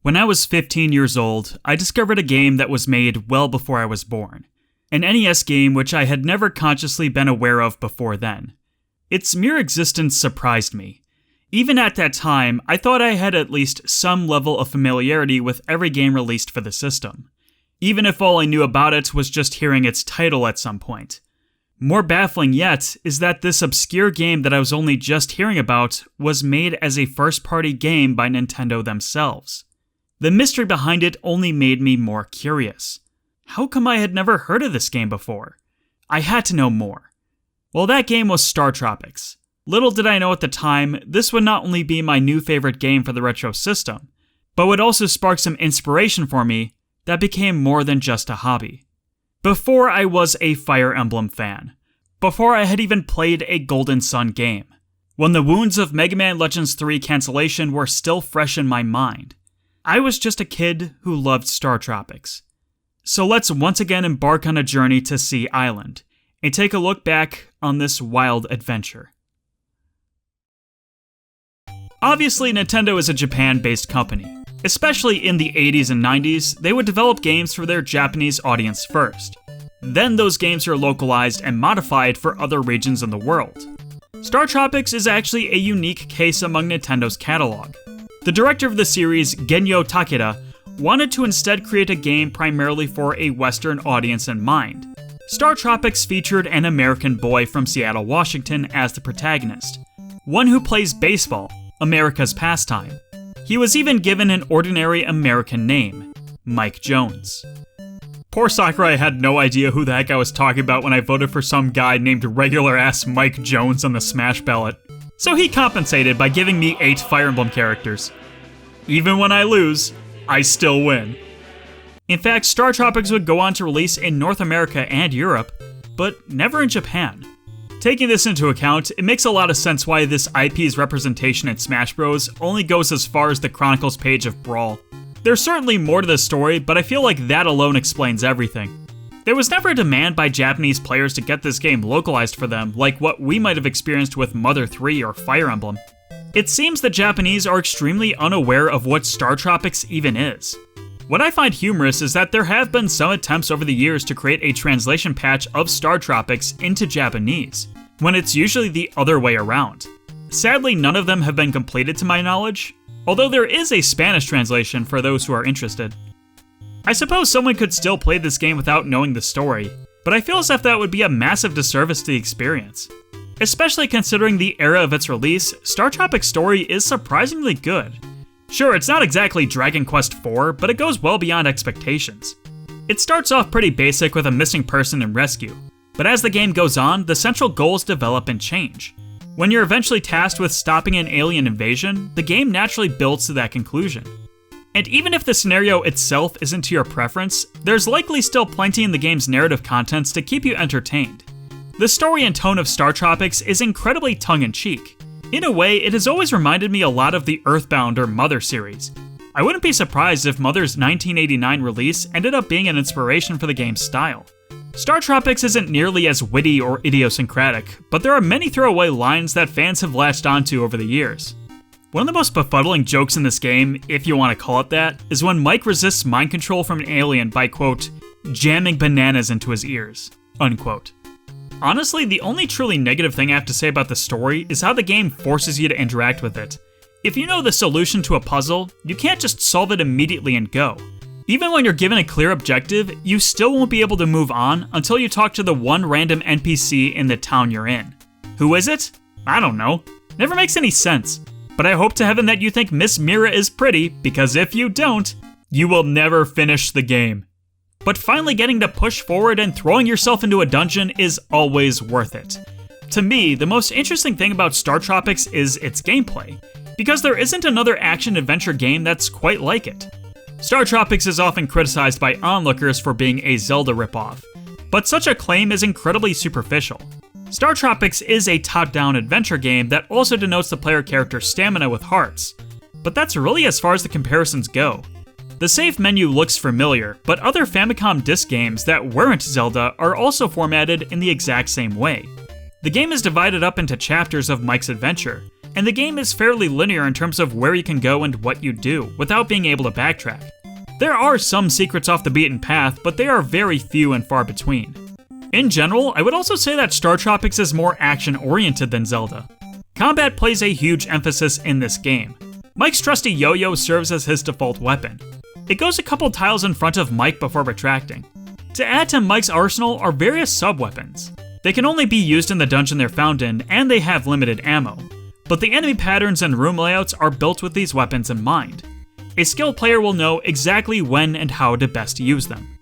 When I was 15 years old, I discovered a game that was made well before I was born. An NES game which I had never consciously been aware of before then. Its mere existence surprised me. Even at that time, I thought I had at least some level of familiarity with every game released for the system, even if all I knew about it was just hearing its title at some point. More baffling yet is that this obscure game that I was only just hearing about was made as a first-party game by Nintendo themselves. The mystery behind it only made me more curious. How come I had never heard of this game before? I had to know more. Well, that game was StarTropics. Little did I know at the time, this would not only be my new favorite game for the retro system, but would also spark some inspiration for me that became more than just a hobby. Before I was a Fire Emblem fan. Before I had even played a Golden Sun game. When the wounds of Mega Man Legends 3 cancellation were still fresh in my mind. I was just a kid who loved StarTropics. So let's once again embark on a journey to Sea Island, and take a look back on this wild adventure. Obviously, Nintendo is a Japan-based company. Especially in the 80s and 90s, they would develop games for their Japanese audience first. Then those games are localized and modified for other regions in the world. StarTropics is actually a unique case among Nintendo's catalog. The director of the series, Genyo Takeda, wanted to instead create a game primarily for a Western audience in mind. StarTropics featured an American boy from Seattle, Washington as the protagonist, one who plays baseball, America's pastime. He was even given an ordinary American name, Mike Jones. Poor Sakurai had no idea who the heck I was talking about when I voted for some guy named regular-ass Mike Jones on the Smash ballot. So he compensated by giving me 8 Fire Emblem characters. Even when I lose, I still win. In fact, StarTropics would go on to release in North America and Europe, but never in Japan. Taking this into account, it makes a lot of sense why this IP's representation in Smash Bros. Only goes as far as the Chronicles page of Brawl. There's certainly more to the story, but I feel like that alone explains everything. There was never a demand by Japanese players to get this game localized for them, like what we might have experienced with Mother 3 or Fire Emblem. It seems the Japanese are extremely unaware of what StarTropics even is. What I find humorous is that there have been some attempts over the years to create a translation patch of StarTropics into Japanese, when it's usually the other way around. Sadly, none of them have been completed to my knowledge, although there is a Spanish translation for those who are interested. I suppose someone could still play this game without knowing the story, but I feel as if that would be a massive disservice to the experience. Especially considering the era of its release, StarTropics' story is surprisingly good. Sure, it's not exactly Dragon Quest IV, but it goes well beyond expectations. It starts off pretty basic with a missing person and rescue, but as the game goes on, the central goals develop and change. When you're eventually tasked with stopping an alien invasion, the game naturally builds to that conclusion. And even if the scenario itself isn't to your preference, there's likely still plenty in the game's narrative contents to keep you entertained. The story and tone of StarTropics is incredibly tongue-in-cheek. In a way, it has always reminded me a lot of the Earthbound or Mother series. I wouldn't be surprised if Mother's 1989 release ended up being an inspiration for the game's style. StarTropics isn't nearly as witty or idiosyncratic, but there are many throwaway lines that fans have latched onto over the years. One of the most befuddling jokes in this game, if you want to call it that, is when Mike resists mind control from an alien by, quote, jamming bananas into his ears, unquote. Honestly, the only truly negative thing I have to say about the story is how the game forces you to interact with it. If you know the solution to a puzzle, you can't just solve it immediately and go. Even when you're given a clear objective, you still won't be able to move on until you talk to the one random NPC in the town you're in. Who is it? I don't know. Never makes any sense. But I hope to heaven that you think Miss Mira is pretty, because if you don't, you will never finish the game. But finally getting to push forward and throwing yourself into a dungeon is always worth it. To me, the most interesting thing about StarTropics is its gameplay, because there isn't another action-adventure game that's quite like it. StarTropics is often criticized by onlookers for being a Zelda ripoff, but such a claim is incredibly superficial. StarTropics is a top-down adventure game that also denotes the player character's stamina with hearts, but that's really as far as the comparisons go. The save menu looks familiar, but other Famicom disc games that weren't Zelda are also formatted in the exact same way. The game is divided up into chapters of Mike's adventure, and the game is fairly linear in terms of where you can go and what you do, without being able to backtrack. There are some secrets off the beaten path, but they are very few and far between. In general, I would also say that StarTropics is more action-oriented than Zelda. Combat plays a huge emphasis in this game. Mike's trusty yo-yo serves as his default weapon. It goes a couple tiles in front of Mike before retracting. To add to Mike's arsenal are various sub-weapons. They can only be used in the dungeon they're found in, and they have limited ammo. But the enemy patterns and room layouts are built with these weapons in mind. A skilled player will know exactly when and how to best use them.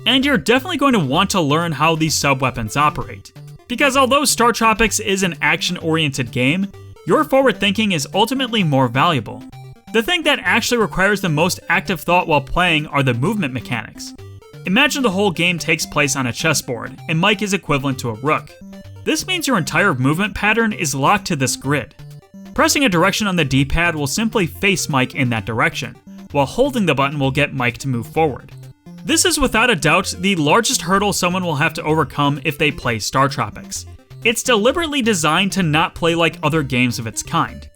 And you're definitely going to want to learn how these sub-weapons operate. Because although StarTropics is an action-oriented game, your forward thinking is ultimately more valuable. The thing that actually requires the most active thought while playing are the movement mechanics. Imagine the whole game takes place on a chessboard, and Mike is equivalent to a rook. This means your entire movement pattern is locked to this grid. Pressing a direction on the D-pad will simply face Mike in that direction, while holding the button will get Mike to move forward. This is without a doubt the largest hurdle someone will have to overcome if they play StarTropics. It's deliberately designed to not play like other games of its kind.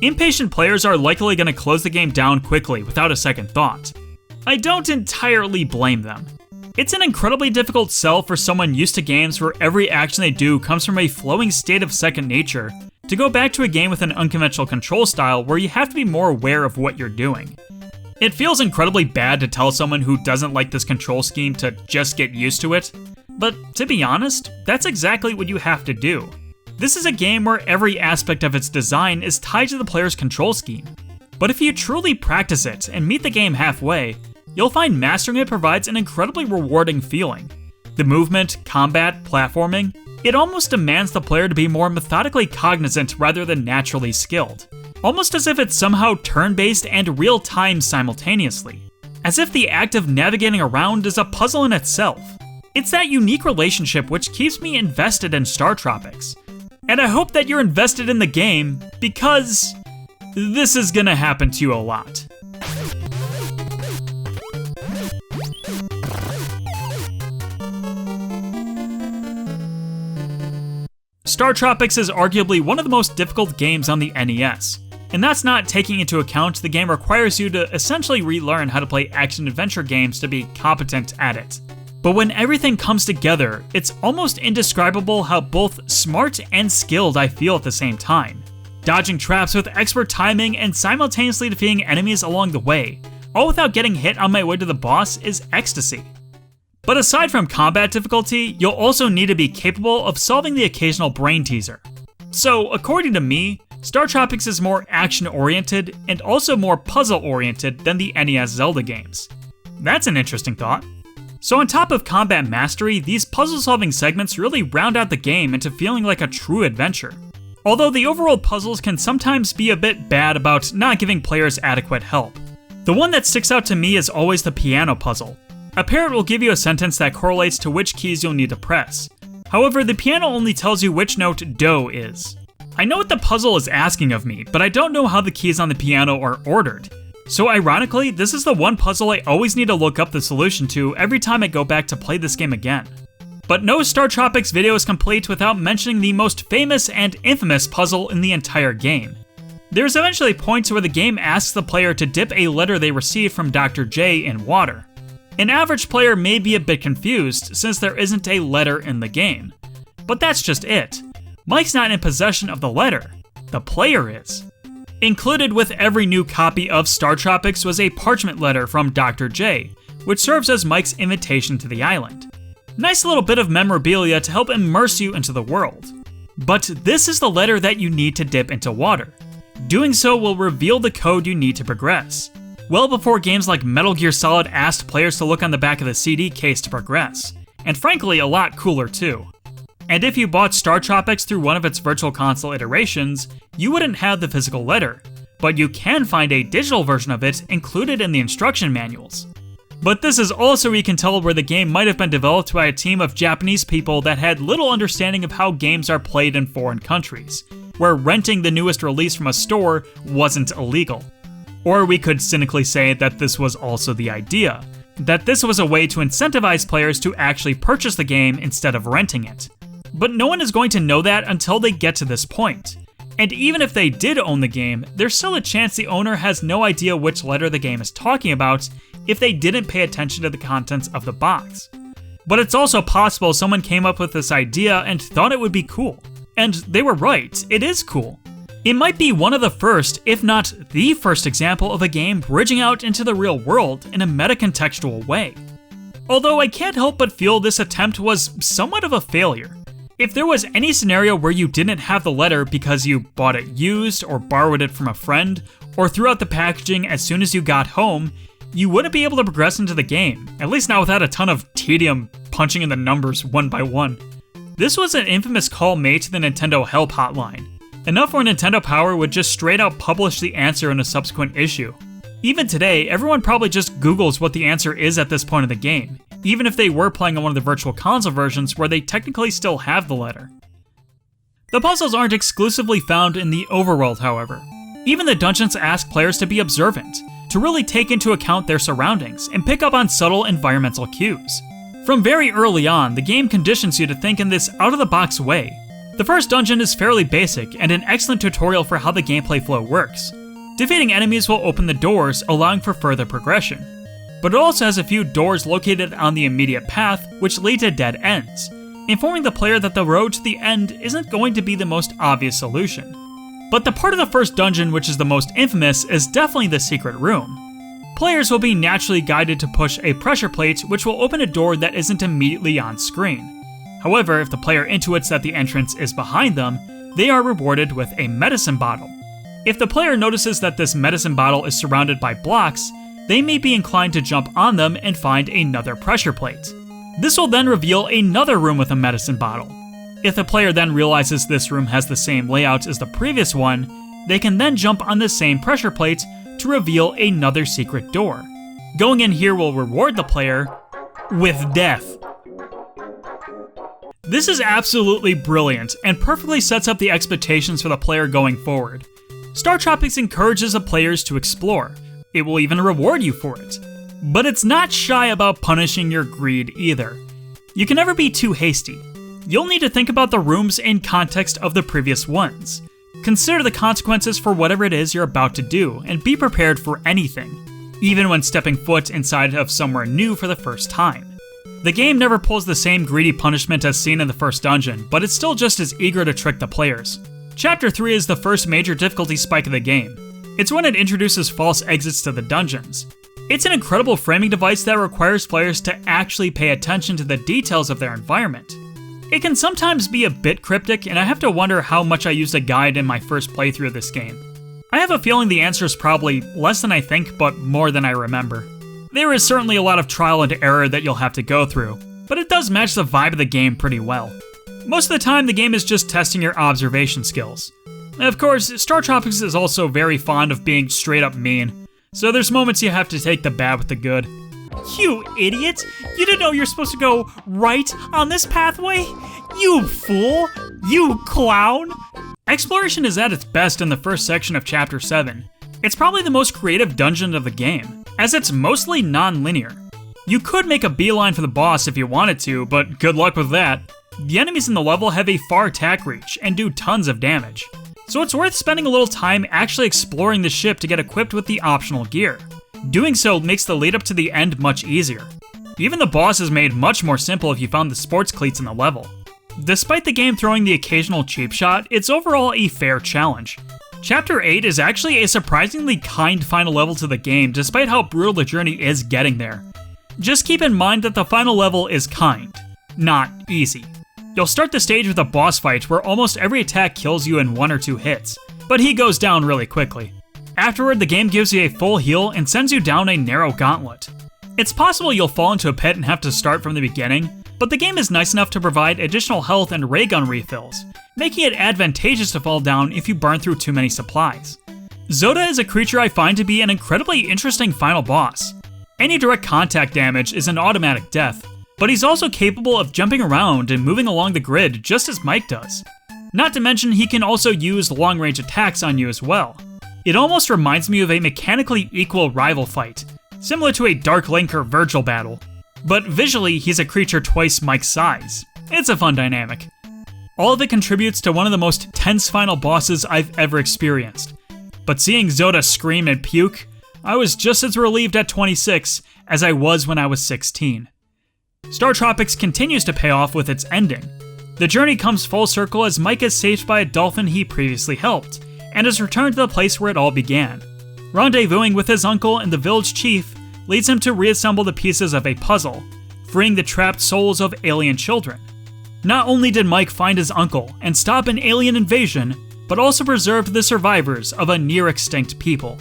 Impatient players are likely going to close the game down quickly without a second thought. I don't entirely blame them. It's an incredibly difficult sell for someone used to games where every action they do comes from a flowing state of second nature to go back to a game with an unconventional control style where you have to be more aware of what you're doing. It feels incredibly bad to tell someone who doesn't like this control scheme to just get used to it, but to be honest, that's exactly what you have to do. This is a game where every aspect of its design is tied to the player's control scheme. But if you truly practice it and meet the game halfway, you'll find mastering it provides an incredibly rewarding feeling. The movement, combat, platforming, it almost demands the player to be more methodically cognizant rather than naturally skilled. Almost as if it's somehow turn-based and real-time simultaneously. As if the act of navigating around is a puzzle in itself. It's that unique relationship which keeps me invested in StarTropics. And I hope that you're invested in the game, because this is gonna happen to you a lot. StarTropics is arguably one of the most difficult games on the NES. And that's not taking into account the game requires you to essentially relearn how to play action-adventure games to be competent at it. But when everything comes together, it's almost indescribable how both smart and skilled I feel at the same time. Dodging traps with expert timing and simultaneously defeating enemies along the way, all without getting hit on my way to the boss, is ecstasy. But aside from combat difficulty, you'll also need to be capable of solving the occasional brain teaser. So, according to me, StarTropics is more action-oriented and also more puzzle-oriented than the NES Zelda games. That's an interesting thought. So on top of combat mastery, these puzzle-solving segments really round out the game into feeling like a true adventure. Although the overworld puzzles can sometimes be a bit bad about not giving players adequate help. The one that sticks out to me is always the piano puzzle. A parrot will give you a sentence that correlates to which keys you'll need to press. However, the piano only tells you which note do is. I know what the puzzle is asking of me, but I don't know how the keys on the piano are ordered. So ironically, this is the one puzzle I always need to look up the solution to every time I go back to play this game again. But no StarTropics video is complete without mentioning the most famous and infamous puzzle in the entire game. There's eventually points where the game asks the player to dip a letter they receive from Dr. J in water. An average player may be a bit confused since there isn't a letter in the game. But that's just it. Mike's not in possession of the letter, the player is. Included with every new copy of StarTropics was a parchment letter from Dr. J, which serves as Mike's invitation to the island. Nice little bit of memorabilia to help immerse you into the world. But this is the letter that you need to dip into water. Doing so will reveal the code you need to progress. Well before games like Metal Gear Solid asked players to look on the back of the CD case to progress. And frankly, a lot cooler too. And if you bought StarTropics through one of its Virtual Console iterations, you wouldn't have the physical letter, but you can find a digital version of it included in the instruction manuals. But this is also where you can tell where the game might have been developed by a team of Japanese people that had little understanding of how games are played in foreign countries, where renting the newest release from a store wasn't illegal. Or we could cynically say that this was also the idea, that this was a way to incentivize players to actually purchase the game instead of renting it. But no one is going to know that until they get to this point. And even if they did own the game, there's still a chance the owner has no idea which letter the game is talking about if they didn't pay attention to the contents of the box. But it's also possible someone came up with this idea and thought it would be cool. And they were right, it is cool. It might be one of the first, if not the first example of a game bridging out into the real world in a meta-contextual way. Although I can't help but feel this attempt was somewhat of a failure. If there was any scenario where you didn't have the letter because you bought it used or borrowed it from a friend, or threw out the packaging as soon as you got home, you wouldn't be able to progress into the game, at least not without a ton of tedium punching in the numbers one by one. This was an infamous call made to the Nintendo Help hotline, enough where Nintendo Power would just straight out publish the answer in a subsequent issue. Even today, everyone probably just Googles what the answer is at this point of the game, even if they were playing on one of the Virtual Console versions where they technically still have the letter. The puzzles aren't exclusively found in the overworld, however. Even the dungeons ask players to be observant, to really take into account their surroundings and pick up on subtle environmental cues. From very early on, the game conditions you to think in this out-of-the-box way. The first dungeon is fairly basic and an excellent tutorial for how the gameplay flow works. Defeating enemies will open the doors, allowing for further progression. But it also has a few doors located on the immediate path, which lead to dead ends, informing the player that the road to the end isn't going to be the most obvious solution. But the part of the first dungeon which is the most infamous is definitely the secret room. Players will be naturally guided to push a pressure plate which will open a door that isn't immediately on screen. However, if the player intuits that the entrance is behind them, they are rewarded with a medicine bottle. If the player notices that this medicine bottle is surrounded by blocks, they may be inclined to jump on them and find another pressure plate. This will then reveal another room with a medicine bottle. If the player then realizes this room has the same layout as the previous one, they can then jump on the same pressure plate to reveal another secret door. Going in here will reward the player with death. This is absolutely brilliant and perfectly sets up the expectations for the player going forward. StarTropics encourages the players to explore. It will even reward you for it. But it's not shy about punishing your greed either. You can never be too hasty. You'll need to think about the rooms in context of the previous ones. Consider the consequences for whatever it is you're about to do, and be prepared for anything, even when stepping foot inside of somewhere new for the first time. The game never pulls the same greedy punishment as seen in the first dungeon, but it's still just as eager to trick the players. Chapter 3 is the first major difficulty spike of the game. It's when it introduces false exits to the dungeons. It's an incredible framing device that requires players to actually pay attention to the details of their environment. It can sometimes be a bit cryptic, and I have to wonder how much I used a guide in my first playthrough of this game. I have a feeling the answer is probably less than I think, but more than I remember. There is certainly a lot of trial and error that you'll have to go through, but it does match the vibe of the game pretty well. Most of the time, the game is just testing your observation skills. Of course, StarTropics is also very fond of being straight up mean, so there's moments you have to take the bad with the good. You idiot! You didn't know you're supposed to go right on this pathway? You fool! You clown! Exploration is at its best in the first section of Chapter 7. It's probably the most creative dungeon of the game, as it's mostly non-linear. You could make a beeline for the boss if you wanted to, but good luck with that. The enemies in the level have a far attack reach and do tons of damage, so it's worth spending a little time actually exploring the ship to get equipped with the optional gear. Doing so makes the lead up to the end much easier. Even the boss is made much more simple if you found the sports cleats in the level. Despite the game throwing the occasional cheap shot, it's overall a fair challenge. Chapter 8 is actually a surprisingly kind final level to the game despite how brutal the journey is getting there. Just keep in mind that the final level is kind, not easy. You'll start the stage with a boss fight where almost every attack kills you in 1 or 2 hits, but he goes down really quickly. Afterward, the game gives you a full heal and sends you down a narrow gauntlet. It's possible you'll fall into a pit and have to start from the beginning, but the game is nice enough to provide additional health and ray gun refills, making it advantageous to fall down if you burn through too many supplies. Zoda is a creature I find to be an incredibly interesting final boss. Any direct contact damage is an automatic death, but he's also capable of jumping around and moving along the grid just as Mike does. Not to mention he can also use long-range attacks on you as well. It almost reminds me of a mechanically equal rival fight, similar to a Dark Link or Virgil battle. But visually, he's a creature twice Mike's size. It's a fun dynamic. All of it contributes to one of the most tense final bosses I've ever experienced. But seeing Zoda scream and puke, I was just as relieved at 26 as I was when I was 16. StarTropics continues to pay off with its ending. The journey comes full circle as Mike is saved by a dolphin he previously helped, and is returned to the place where it all began. Rendezvousing with his uncle and the village chief leads him to reassemble the pieces of a puzzle, freeing the trapped souls of alien children. Not only did Mike find his uncle and stop an alien invasion, but also preserved the survivors of a near-extinct people.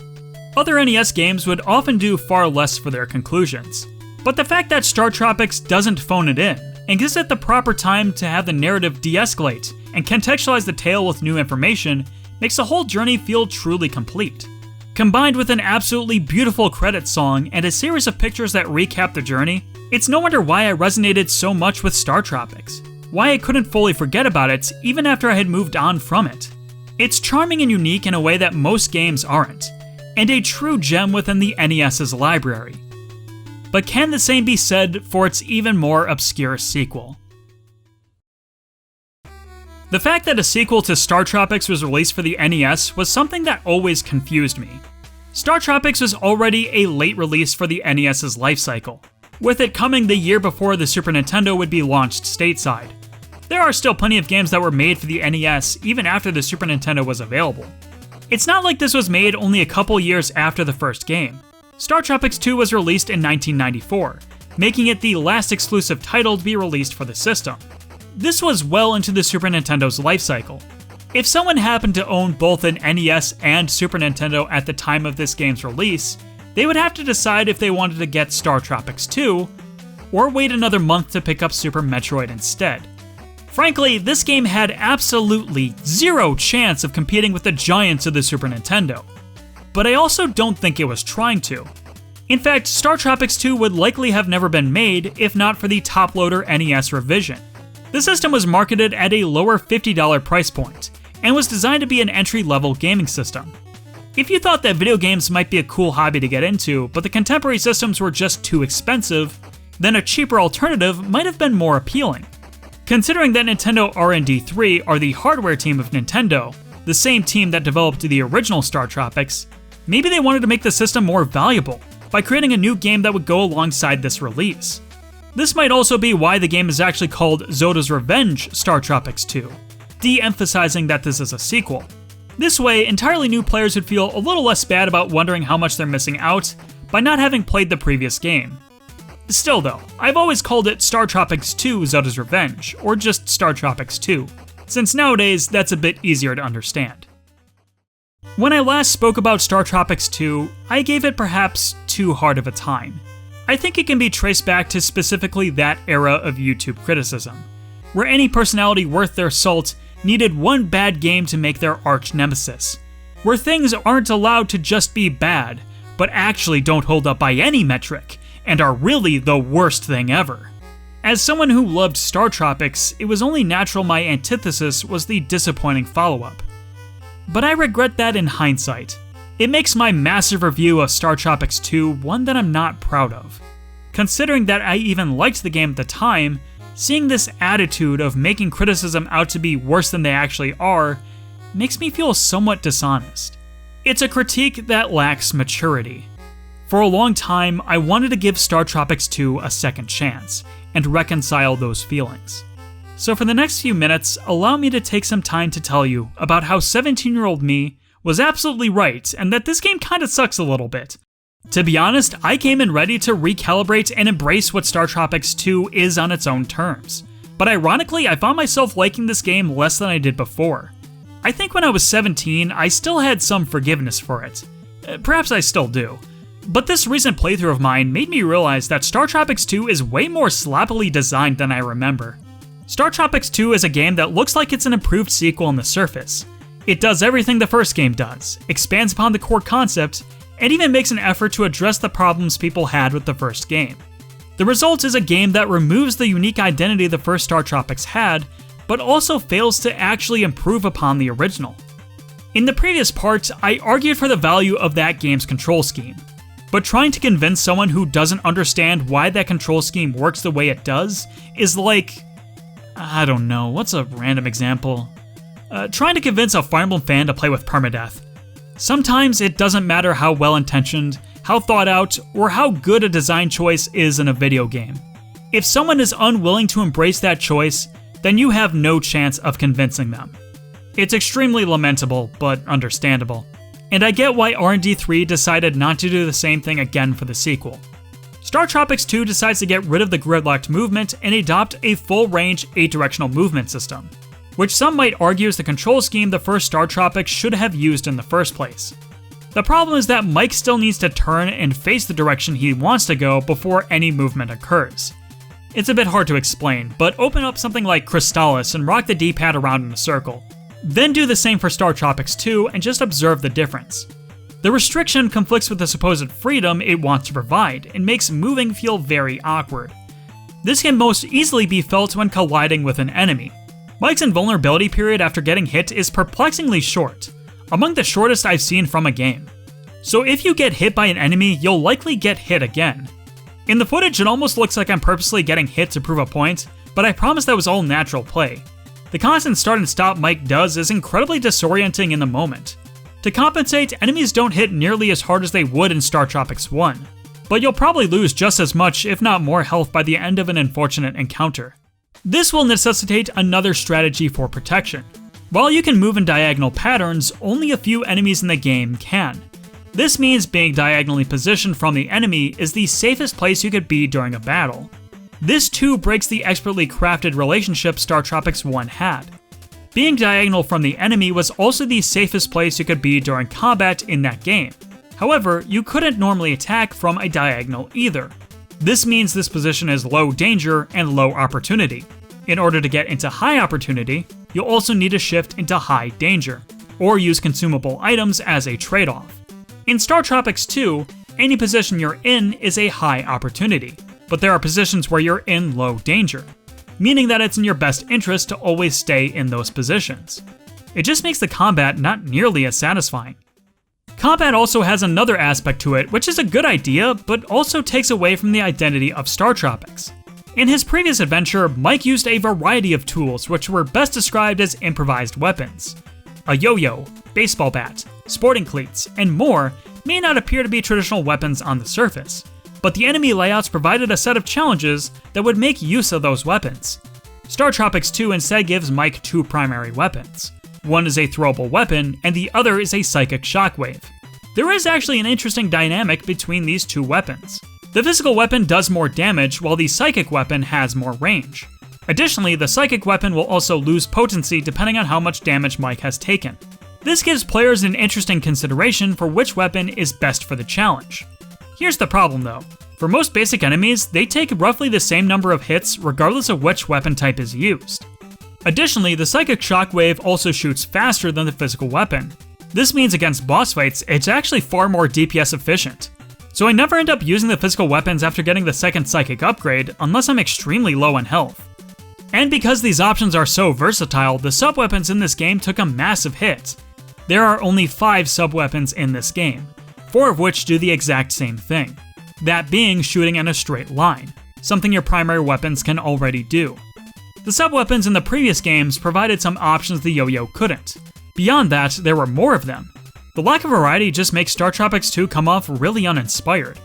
Other NES games would often do far less for their conclusions, but the fact that StarTropics doesn't phone it in, and gives it the proper time to have the narrative de-escalate and contextualize the tale with new information makes the whole journey feel truly complete. Combined with an absolutely beautiful credits song and a series of pictures that recap the journey, it's no wonder why I resonated so much with StarTropics, why I couldn't fully forget about it even after I had moved on from it. It's charming and unique in a way that most games aren't, and a true gem within the NES's library. But can the same be said for its even more obscure sequel? The fact that a sequel to StarTropics was released for the NES was something that always confused me. StarTropics was already a late release for the NES's lifecycle, with it coming the year before the Super Nintendo would be launched stateside. There are still plenty of games that were made for the NES even after the Super Nintendo was available. It's not like this was made only a couple years after the first game. StarTropics 2 was released in 1994, making it the last exclusive title to be released for the system. This was well into the Super Nintendo's lifecycle. If someone happened to own both an NES and Super Nintendo at the time of this game's release, they would have to decide if they wanted to get StarTropics 2, or wait another month to pick up Super Metroid instead. Frankly, this game had absolutely zero chance of competing with the giants of the Super Nintendo. But I also don't think it was trying to. In fact, StarTropics 2 would likely have never been made if not for the top-loader NES revision. The system was marketed at a lower $50 price point, and was designed to be an entry-level gaming system. If you thought that video games might be a cool hobby to get into, but the contemporary systems were just too expensive, then a cheaper alternative might have been more appealing. Considering that Nintendo R&D 3 are the hardware team of Nintendo, the same team that developed the original StarTropics, maybe they wanted to make the system more valuable by creating a new game that would go alongside this release. This might also be why the game is actually called Zoda's Revenge StarTropics 2, de-emphasizing that this is a sequel. This way, entirely new players would feel a little less bad about wondering how much they're missing out by not having played the previous game. Still though, I've always called it StarTropics 2 Zoda's Revenge, or just StarTropics 2, since nowadays that's a bit easier to understand. When I last spoke about StarTropics 2, I gave it perhaps too hard of a time. I think it can be traced back to specifically that era of YouTube criticism, where any personality worth their salt needed one bad game to make their arch nemesis, where things aren't allowed to just be bad, but actually don't hold up by any metric, and are really the worst thing ever. As someone who loved StarTropics, it was only natural my antithesis was the disappointing follow-up. But I regret that in hindsight. It makes my massive review of StarTropics 2 one that I'm not proud of. Considering that I even liked the game at the time, seeing this attitude of making criticism out to be worse than they actually are makes me feel somewhat dishonest. It's a critique that lacks maturity. For a long time, I wanted to give StarTropics 2 a second chance, and reconcile those feelings. So for the next few minutes, allow me to take some time to tell you about how 17-year-old me was absolutely right, and that this game kinda sucks a little bit. To be honest, I came in ready to recalibrate and embrace what StarTropics 2 is on its own terms. But ironically, I found myself liking this game less than I did before. I think when I was 17, I still had some forgiveness for it. Perhaps I still do. But this recent playthrough of mine made me realize that StarTropics 2 is way more sloppily designed than I remember. StarTropics 2 is a game that looks like it's an improved sequel on the surface. It does everything the first game does, expands upon the core concept, and even makes an effort to address the problems people had with the first game. The result is a game that removes the unique identity the first StarTropics had, but also fails to actually improve upon the original. In the previous part, I argued for the value of that game's control scheme. But trying to convince someone who doesn't understand why that control scheme works the way it does is like, I don't know, what's a random example? Trying to convince a Fire Emblem fan to play with permadeath. Sometimes it doesn't matter how well-intentioned, how thought out, or how good a design choice is in a video game. If someone is unwilling to embrace that choice, then you have no chance of convincing them. It's extremely lamentable, but understandable. And I get why R&D 3 decided not to do the same thing again for the sequel. StarTropics 2 decides to get rid of the gridlocked movement and adopt a full-range 8-directional movement system, which some might argue is the control scheme the first StarTropics should have used in the first place. The problem is that Mike still needs to turn and face the direction he wants to go before any movement occurs. It's a bit hard to explain, but open up something like Crystallis and rock the D-pad around in a circle. Then do the same for StarTropics 2 and just observe the difference. The restriction conflicts with the supposed freedom it wants to provide and makes moving feel very awkward. This can most easily be felt when colliding with an enemy. Mike's invulnerability period after getting hit is perplexingly short, among the shortest I've seen from a game. So if you get hit by an enemy, you'll likely get hit again. In the footage, it almost looks like I'm purposely getting hit to prove a point, but I promise that was all natural play. The constant start and stop Mike does is incredibly disorienting in the moment. To compensate, enemies don't hit nearly as hard as they would in StarTropics 1, but you'll probably lose just as much, if not more health by the end of an unfortunate encounter. This will necessitate another strategy for protection. While you can move in diagonal patterns, only a few enemies in the game can. This means being diagonally positioned from the enemy is the safest place you could be during a battle. This too breaks the expertly crafted relationship StarTropics 1 had. Being diagonal from the enemy was also the safest place you could be during combat in that game. However, you couldn't normally attack from a diagonal either. This means this position is low danger and low opportunity. In order to get into high opportunity, you'll also need to shift into high danger, or use consumable items as a trade-off. In StarTropics 2, any position you're in is a high opportunity, but there are positions where you're in low danger, meaning that it's in your best interest to always stay in those positions. It just makes the combat not nearly as satisfying. Combat also has another aspect to it, which is a good idea, but also takes away from the identity of StarTropics. In his previous adventure, Mike used a variety of tools which were best described as improvised weapons. A yo-yo, baseball bat, sporting cleats, and more may not appear to be traditional weapons on the surface, but the enemy layouts provided a set of challenges that would make use of those weapons. StarTropics 2 instead gives Mike two primary weapons. One is a throwable weapon, and the other is a psychic shockwave. There is actually an interesting dynamic between these two weapons. The physical weapon does more damage, while the psychic weapon has more range. Additionally, the psychic weapon will also lose potency depending on how much damage Mike has taken. This gives players an interesting consideration for which weapon is best for the challenge. Here's the problem though. For most basic enemies, they take roughly the same number of hits regardless of which weapon type is used. Additionally, the psychic shockwave also shoots faster than the physical weapon. This means against boss fights, it's actually far more DPS efficient. So I never end up using the physical weapons after getting the second psychic upgrade unless I'm extremely low on health. And because these options are so versatile, the sub-weapons in this game took a massive hit. There are only 5 sub-weapons in this game, 4 of which do the exact same thing. That being shooting in a straight line, something your primary weapons can already do. The sub-weapons in the previous games provided some options the yo-yo couldn't. Beyond that, there were more of them. The lack of variety just makes StarTropics 2 come off really uninspired.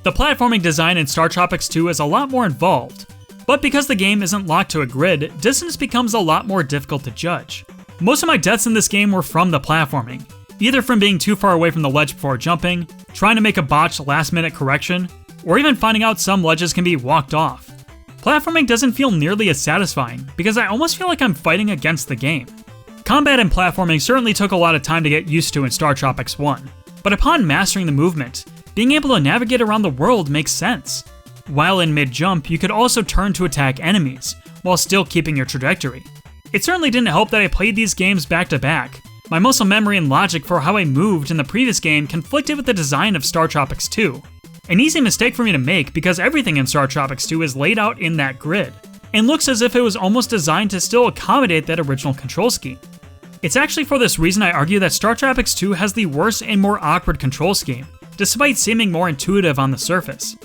The platforming design in StarTropics 2 is a lot more involved, but because the game isn't locked to a grid, distance becomes a lot more difficult to judge. Most of my deaths in this game were from the platforming, either from being too far away from the ledge before jumping, trying to make a botched last-minute correction, or even finding out some ledges can be walked off. Platforming doesn't feel nearly as satisfying, because I almost feel like I'm fighting against the game. Combat and platforming certainly took a lot of time to get used to in StarTropics 1, but upon mastering the movement, being able to navigate around the world makes sense. While in mid-jump, you could also turn to attack enemies, while still keeping your trajectory. It certainly didn't help that I played these games back-to-back. My muscle memory and logic for how I moved in the previous game conflicted with the design of StarTropics 2. An easy mistake for me to make because everything in StarTropics 2 is laid out in that grid, and looks as if it was almost designed to still accommodate that original control scheme. It's actually for this reason I argue that StarTropics 2 has the worse and more awkward control scheme, despite seeming more intuitive on the surface.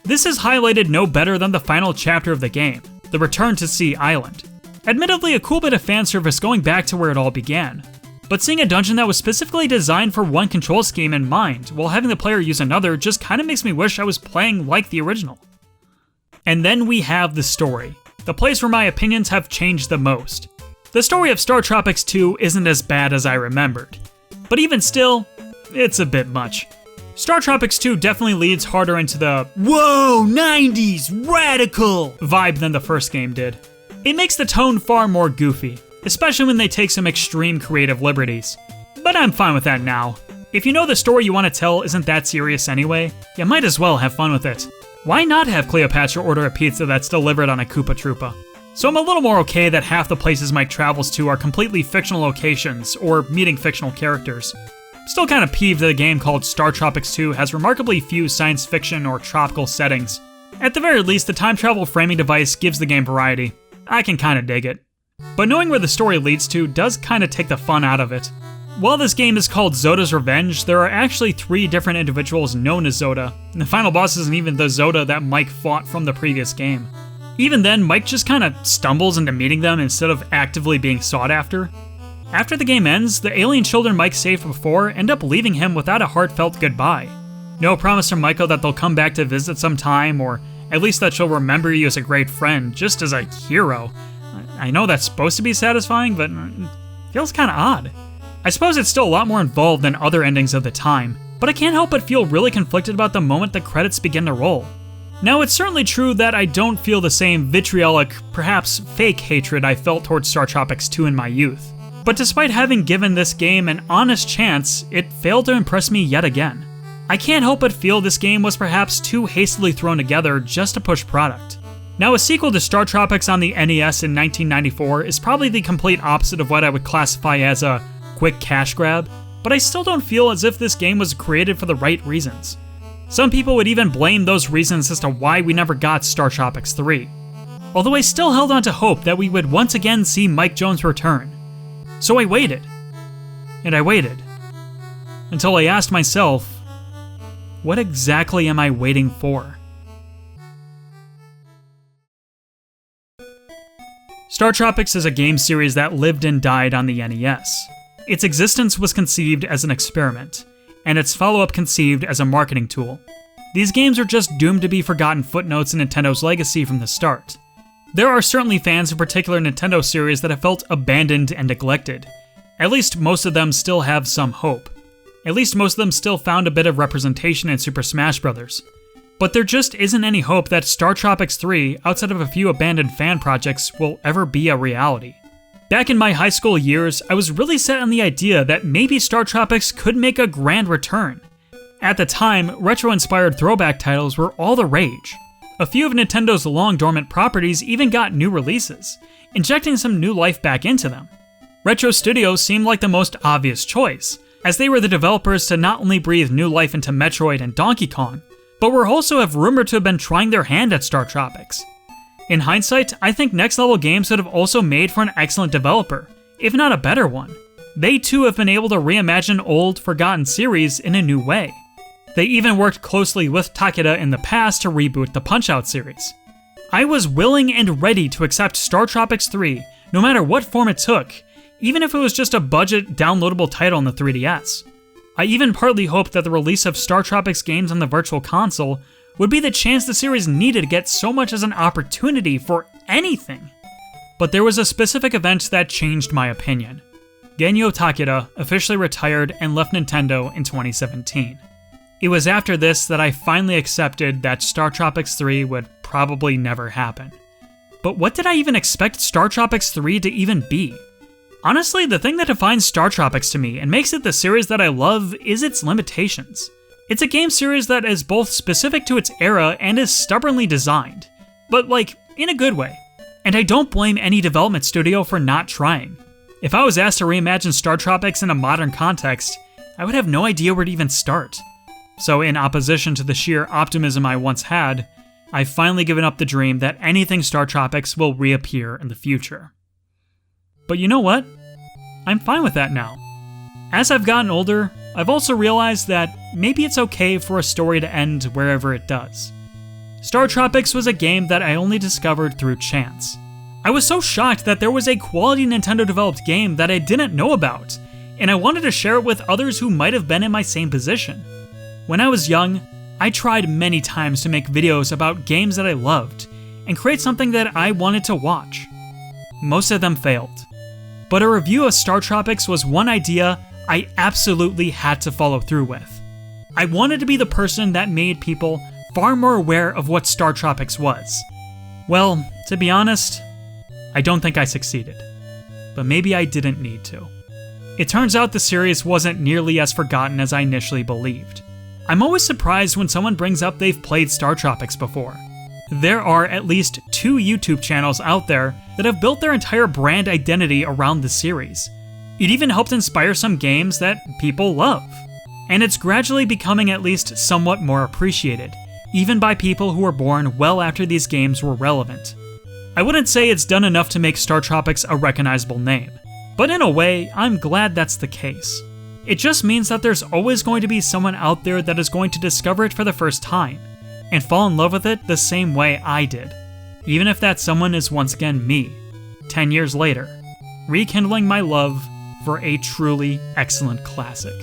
This is highlighted no better than the final chapter of the game. the return to Sea Island. Admittedly, a cool bit of fan service going back to where it all began, but seeing a dungeon that was specifically designed for one control scheme in mind while having the player use another just kinda makes me wish I was playing like the original. And then we have the story, the place where my opinions have changed the most. The story of StarTropics 2 isn't as bad as I remembered, but even still, it's a bit much. StarTropics 2 definitely leads harder into the "whoa, 90s, radical" vibe than the first game did. It makes the tone far more goofy, especially when they take some extreme creative liberties. But I'm fine with that now. If you know the story you want to tell isn't that serious anyway, you might as well have fun with it. Why not have Cleopatra order a pizza that's delivered on a Koopa Troopa? So I'm a little more okay that half the places Mike travels to are completely fictional locations, or meeting fictional characters. Still kind of peeved that a game called StarTropics 2 has remarkably few science fiction or tropical settings. At the very least, the time travel framing device gives the game variety. I can kinda dig it. But knowing where the story leads to does kinda take the fun out of it. While this game is called Zoda's Revenge, there are actually 3 different individuals known as Zoda, and the final boss isn't even the Zoda that Mike fought from the previous game. Even then, Mike just kinda stumbles into meeting them instead of actively being sought after. After the game ends, the alien children Mike saved before end up leaving him without a heartfelt goodbye. No promise from Michael that they'll come back to visit sometime, or at least that she'll remember you as a great friend, just as a hero. I know that's supposed to be satisfying, but it feels kinda odd. I suppose it's still a lot more involved than other endings of the time, but I can't help but feel really conflicted about the moment the credits begin to roll. Now, it's certainly true that I don't feel the same vitriolic, perhaps fake hatred I felt towards StarTropics 2 in my youth. But despite having given this game an honest chance, it failed to impress me yet again. I can't help but feel this game was perhaps too hastily thrown together just to push product. Now, a sequel to StarTropics on the NES in 1994 is probably the complete opposite of what I would classify as a quick cash grab, but I still don't feel as if this game was created for the right reasons. Some people would even blame those reasons as to why we never got StarTropics 3. Although I still held on to hope that we would once again see Mike Jones return. So I waited. And I waited. Until I asked myself, what exactly am I waiting for? StarTropics is a game series that lived and died on the NES. Its existence was conceived as an experiment, and its follow-up conceived as a marketing tool. These games are just doomed to be forgotten footnotes in Nintendo's legacy from the start. There are certainly fans of particular Nintendo series that have felt abandoned and neglected. At least most of them still have some hope. At least most of them still found a bit of representation in Super Smash Bros. But there just isn't any hope that StarTropics 3, outside of a few abandoned fan projects, will ever be a reality. Back in my high school years, I was really set on the idea that maybe StarTropics could make a grand return. At the time, retro-inspired throwback titles were all the rage. A few of Nintendo's long-dormant properties even got new releases, injecting some new life back into them. Retro Studios seemed like the most obvious choice, as they were the developers to not only breathe new life into Metroid and Donkey Kong, but were also rumored to have been trying their hand at StarTropics. In hindsight, I think Next Level Games would have also made for an excellent developer, if not a better one. They too have been able to reimagine old, forgotten series in a new way. They even worked closely with Takeda in the past to reboot the Punch-Out series. I was willing and ready to accept StarTropics 3, no matter what form it took, even if it was just a budget, downloadable title on the 3DS. I even partly hoped that the release of StarTropics games on the Virtual Console would be the chance the series needed to get so much as an opportunity for anything. But there was a specific event that changed my opinion. Genyo Takeda officially retired and left Nintendo in 2017. It was after this that I finally accepted that StarTropics 3 would probably never happen. But what did I even expect StarTropics 3 to even be? Honestly, the thing that defines StarTropics to me and makes it the series that I love is its limitations. It's a game series that is both specific to its era and is stubbornly designed, but in a good way. And I don't blame any development studio for not trying. If I was asked to reimagine StarTropics in a modern context, I would have no idea where to even start. So in opposition to the sheer optimism I once had, I've finally given up the dream that anything StarTropics will reappear in the future. But you know what? I'm fine with that now. As I've gotten older, I've also realized that maybe it's okay for a story to end wherever it does. StarTropics was a game that I only discovered through chance. I was so shocked that there was a quality Nintendo-developed game that I didn't know about, and I wanted to share it with others who might have been in my same position. When I was young, I tried many times to make videos about games that I loved, and create something that I wanted to watch. Most of them failed. But a review of StarTropics was one idea I absolutely had to follow through with. I wanted to be the person that made people far more aware of what StarTropics was. Well, to be honest, I don't think I succeeded. But maybe I didn't need to. It turns out the series wasn't nearly as forgotten as I initially believed. I'm always surprised when someone brings up they've played StarTropics before. There are at least 2 YouTube channels out there that have built their entire brand identity around the series. It even helped inspire some games that people love. And it's gradually becoming at least somewhat more appreciated, even by people who were born well after these games were relevant. I wouldn't say it's done enough to make StarTropics a recognizable name, but in a way, I'm glad that's the case. It just means that there's always going to be someone out there that is going to discover it for the first time, and fall in love with it the same way I did, even if that someone is once again me, 10 years later, rekindling my love for a truly excellent classic.